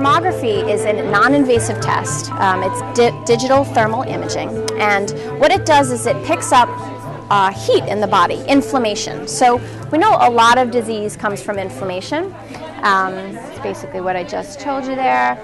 thermography is a non-invasive test. It's digital thermal imaging, and what it does is it picks up heat in the body, inflammation. So we know a lot of disease comes from inflammation. It's basically what I just told you there.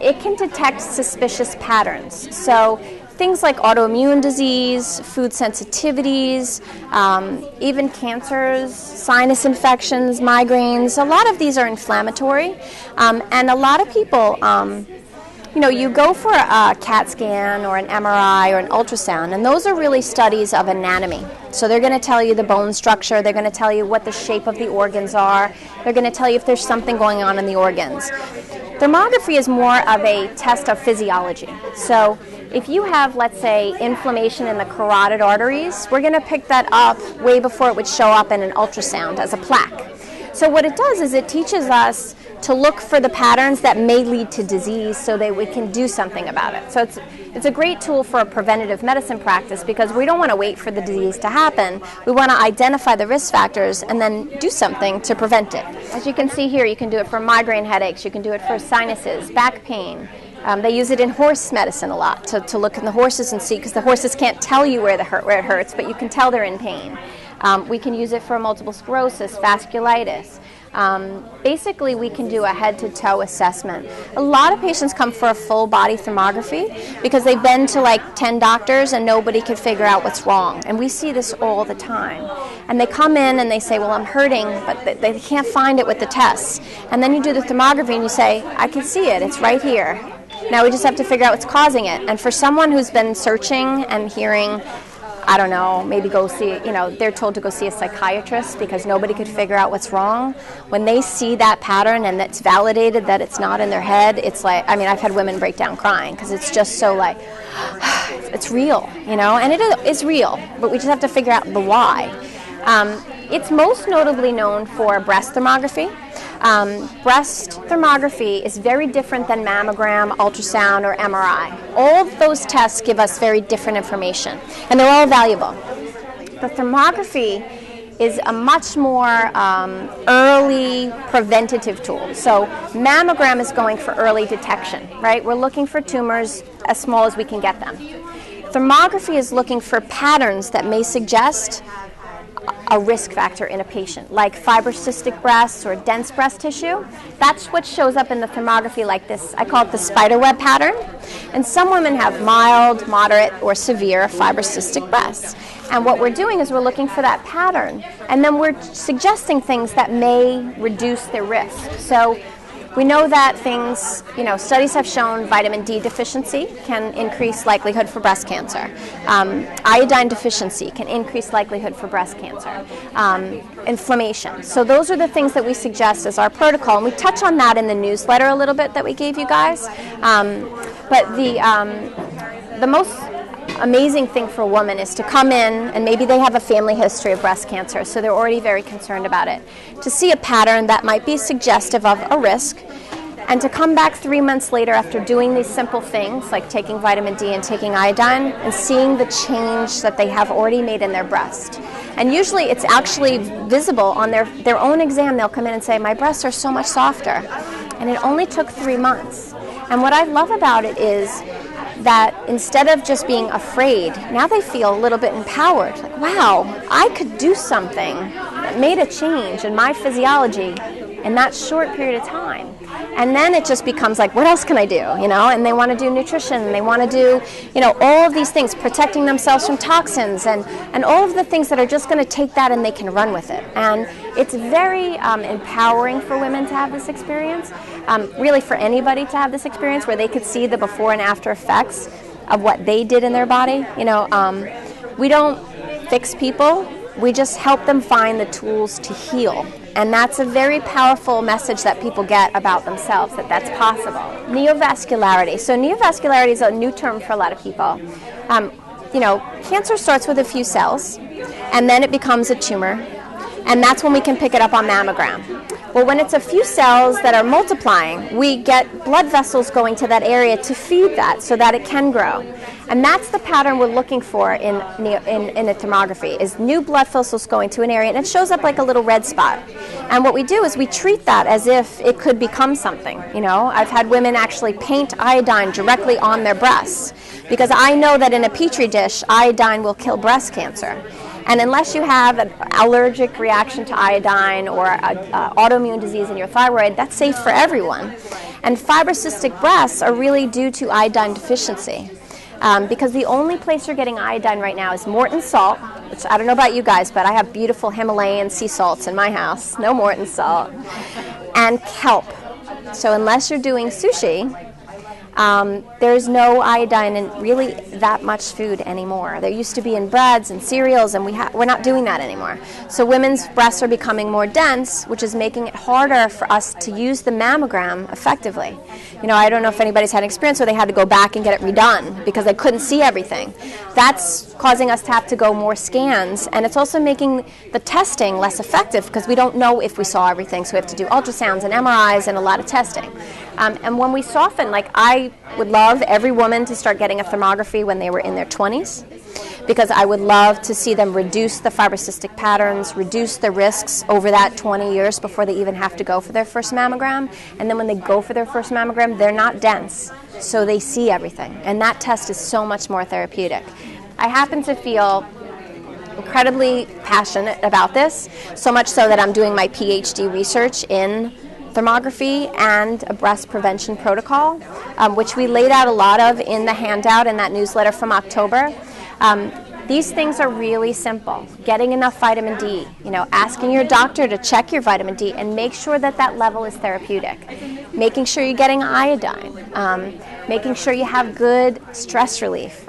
It can detect suspicious patterns. So things like autoimmune disease, food sensitivities, even cancers, sinus infections, migraines. A lot of these are inflammatory, and a lot of people, you know, you go for a CAT scan or an MRI or an ultrasound, and those are really studies of anatomy. So they're going to tell you the bone structure, they're going to tell you what the shape of the organs are, they're going to tell you if there's something going on in the organs. Thermography is more of a test of physiology. So if you have, let's say, inflammation in the carotid arteries, we're going to pick that up way before it would show up in an ultrasound as a plaque. So what it does is it teaches us to look for the patterns that may lead to disease so that we can do something about it. So it's a great tool for a preventative medicine practice because we don't want to wait for the disease to happen. We want to identify the risk factors and then do something to prevent it. As you can see here, you can do it for migraine headaches, you can do it for sinuses, back pain. They use it in horse medicine a lot to look in the horses and see, because the horses can't tell you where it hurts, but you can tell they're in pain. We can use it for multiple sclerosis, vasculitis. Basically, we can do a head-to-toe assessment. A lot of patients come for a full-body thermography because they've been to like 10 doctors and nobody could figure out what's wrong. And we see this all the time. And they come in and they say, well, I'm hurting, but they can't find it with the tests. And then you do the thermography and you say, I can see it, it's right here. Now we just have to figure out what's causing it. And for someone who's been searching and hearing, I don't know, maybe go see, you know, they're told to go see a psychiatrist because nobody could figure out what's wrong. When they see that pattern and it's validated that it's not in their head, it's like, I mean, I've had women break down crying because it's just so like, it's real, you know, and it is real, but we just have to figure out the why. It's most notably known for breast thermography. Breast thermography is very different than mammogram, ultrasound, or MRI. All of those tests give us very different information, and they're all valuable. The thermography is a much more early preventative tool. So mammogram is going for early detection, right? We're looking for tumors as small as we can get them. Thermography is looking for patterns that may suggest a risk factor in a patient, like fibrocystic breasts or dense breast tissue. That's what shows up in the thermography like this. I call it the spider web pattern. And some women have mild, moderate, or severe fibrocystic breasts. And what we're doing is we're looking for that pattern, and then we're suggesting things that may reduce their risk. So we know that things, you know, studies have shown vitamin D deficiency can increase likelihood for breast cancer. Iodine deficiency can increase likelihood for breast cancer. Inflammation. So those are the things that we suggest as our protocol, and we touch on that in the newsletter a little bit that we gave you guys. But the most amazing thing for a woman is to come in, and maybe they have a family history of breast cancer, so they're already very concerned about it, to see a pattern that might be suggestive of a risk, and to come back 3 months later after doing these simple things like taking vitamin D and taking iodine and seeing the change that they have already made in their breast. And usually it's actually visible on their own exam. They'll come in and say, my breasts are so much softer. And it only took 3 months. And what I love about it is that instead of just being afraid, now they feel a little bit empowered. Like, wow, I could do something that made a change in my physiology in that short period of time. And then it just becomes like, what else can I do, you know? And they want to do nutrition, and they want to do, you know, all of these things, protecting themselves from toxins, and all of the things that are just going to take that and they can run with it. And it's very empowering for women to have this experience, really for anybody to have this experience where they could see the before and after effects of what they did in their body. You know, we don't fix people, we just help them find the tools to heal. And that's a very powerful message that people get about themselves, that that's possible. Neovascularity. So neovascularity is a new term for a lot of people. You know, cancer starts with a few cells, and then it becomes a tumor. And that's when we can pick it up on mammogram. Well, when it's a few cells that are multiplying, we get blood vessels going to that area to feed that so that it can grow. And that's the pattern we're looking for in a thermography, is new blood vessels going to an area, and it shows up like a little red spot. And what we do is we treat that as if it could become something. You know, I've had women actually paint iodine directly on their breasts, because I know that in a petri dish, iodine will kill breast cancer. And unless you have an allergic reaction to iodine or an autoimmune disease in your thyroid, that's safe for everyone. And fibrocystic breasts are really due to iodine deficiency. Because the only place you're getting iodine right now is Morton salt, which I don't know about you guys, but I have beautiful Himalayan sea salts in my house, no Morton salt, and kelp. So unless you're doing sushi, there's no iodine in really that much food anymore. There used to be in breads and cereals, and we're not doing that anymore. So women's breasts are becoming more dense, which is making it harder for us to use the mammogram effectively. You know, I don't know if anybody's had an experience where they had to go back and get it redone because they couldn't see everything. That's causing us to have to go more scans, and it's also making the testing less effective because we don't know if we saw everything, so we have to do ultrasounds and MRIs and a lot of testing. And when we soften, like I would love every woman to start getting a thermography when they were in their 20s, because I would love to see them reduce the fibrocystic patterns, reduce the risks over that 20 years before they even have to go for their first mammogram. And then when they go for their first mammogram, they're not dense, so they see everything. And that test is so much more therapeutic. I happen to feel incredibly passionate about this, so much so that I'm doing my PhD research in thermography and a breast prevention protocol, which we laid out a lot of in the handout in that newsletter from October. These things are really simple. Getting enough vitamin D, you know, asking your doctor to check your vitamin D and make sure that that level is therapeutic. Making sure you're getting iodine. Making sure you have good stress relief.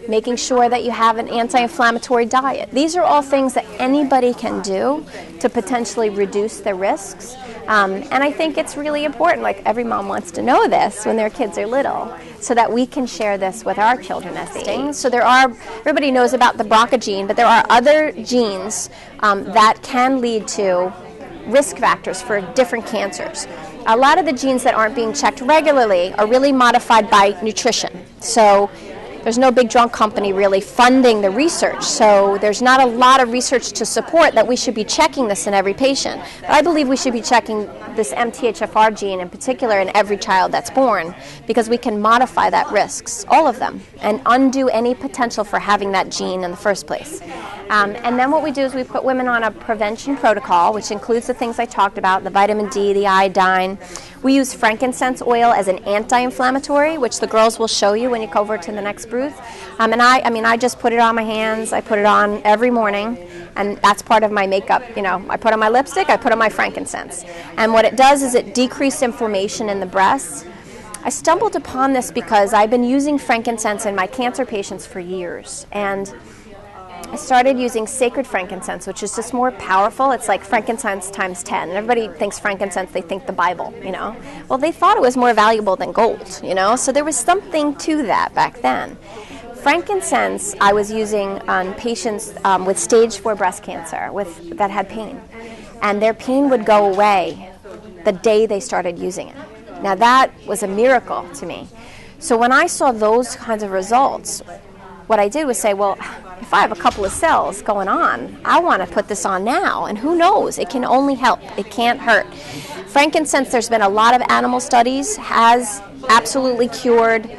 Making sure that you have an anti-inflammatory diet. These are all things that anybody can do to potentially reduce the risks. And I think it's really important, like every mom wants to know this when their kids are little, so that we can share this with our children as they age. So everybody knows about the BRCA gene, but there are other genes that can lead to risk factors for different cancers. A lot of the genes that aren't being checked regularly are really modified by nutrition. So there's no big drug company really funding the research, so there's not a lot of research to support that we should be checking this in every patient. But I believe we should be checking this MTHFR gene in particular in every child that's born, because we can modify that risks, all of them, and undo any potential for having that gene in the first place. And then what we do is we put women on a prevention protocol, which includes the things I talked about, the vitamin D, the iodine. We use frankincense oil as an anti-inflammatory, which the girls will show you when you go over to the next booth. And I just put it on my hands. I put it on every morning, and that's part of my makeup. You know, I put on my lipstick, I put on my frankincense. And what it does is it decreases inflammation in the breasts. I stumbled upon this because I've been using frankincense in my cancer patients for years, and I started using sacred frankincense, which is just more powerful. It's like frankincense times 10. And everybody thinks frankincense, they think the Bible, you know. Well, they thought it was more valuable than gold, you know. So there was something to that back then. Frankincense I was using on patients with stage 4 breast cancer that had pain. And their pain would go away the day they started using it. Now that was a miracle to me. So when I saw those kinds of results, what I did was say, well, if I have a couple of cells going on, I want to put this on now, and who knows, it can only help, it can't hurt. Frankincense, there's been a lot of animal studies, has absolutely cured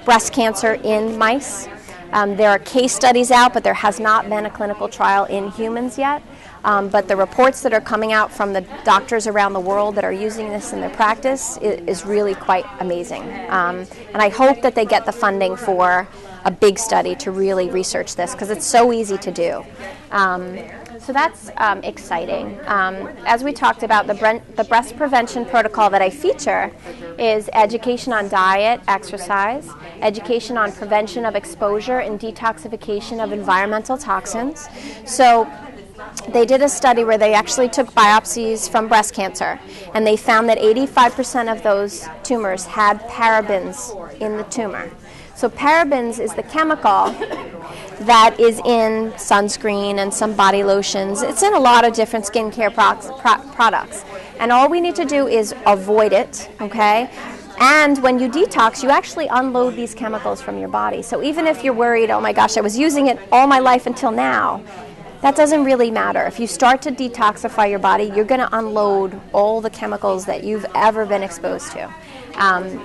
breast cancer in mice. There are case studies out, but there has not been a clinical trial in humans yet. But the reports that are coming out from the doctors around the world that are using this in their practice is really quite amazing. And I hope that they get the funding for a big study to really research this, because it's so easy to do. So that's exciting. As we talked about, the breast prevention protocol that I feature is education on diet, exercise, education on prevention of exposure and detoxification of environmental toxins. So they did a study where they actually took biopsies from breast cancer, and they found that 85% of those tumors had parabens in the tumor. So parabens is the chemical that is in sunscreen and some body lotions. It's in a lot of different skincare products. And all we need to do is avoid it, okay? And when you detox, you actually unload these chemicals from your body. So even if you're worried, oh my gosh, I was using it all my life until now, that doesn't really matter. If you start to detoxify your body, you're going to unload all the chemicals that you've ever been exposed to.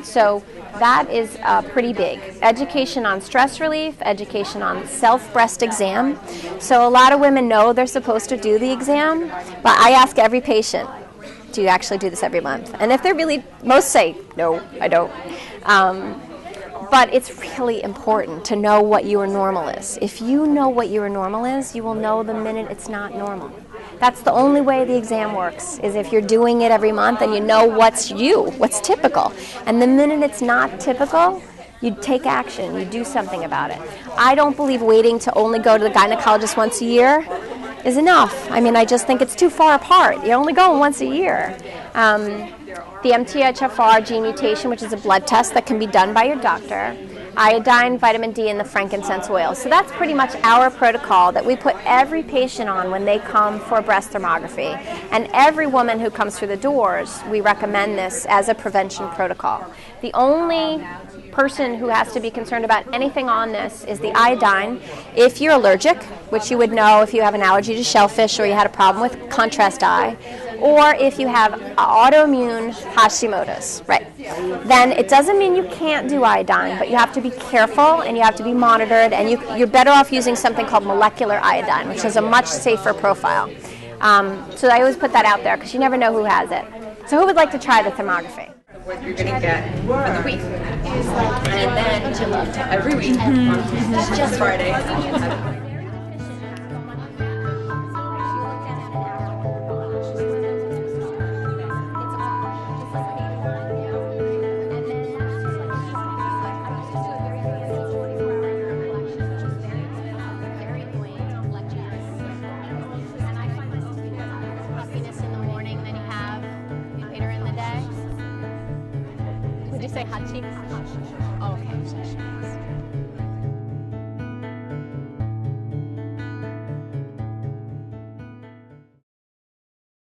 So that is pretty big. Education on stress relief, education on self-breast exam. So a lot of women know they're supposed to do the exam, but I ask every patient, do you actually do this every month? And if they're really, most say, no, I don't. But it's really important to know what your normal is. If you know what your normal is, you will know the minute it's not normal. That's the only way the exam works, is if you're doing it every month and you know what's typical. And the minute it's not typical, you take action, you do something about it. I don't believe waiting to only go to the gynecologist once a year is enough. I mean, I just think it's too far apart. You're only going once a year. The MTHFR gene mutation, which is a blood test that can be done by your doctor, iodine, vitamin D, and the frankincense oil. So that's pretty much our protocol that we put every patient on when they come for breast thermography. And every woman who comes through the doors, we recommend this as a prevention protocol. The only person who has to be concerned about anything on this is the iodine. If you're allergic, which you would know if you have an allergy to shellfish or you had a problem with contrast dye, or if you have autoimmune Hashimoto's, right? Then it doesn't mean you can't do iodine, but you have to be careful and you have to be monitored, and you're better off using something called molecular iodine, which has a much safer profile. So I always put that out there because you never know who has it. So who would like to try the thermography? What you're going to get for the week. And then every week, just Friday. Would you say hot cheeks? Oh, okay.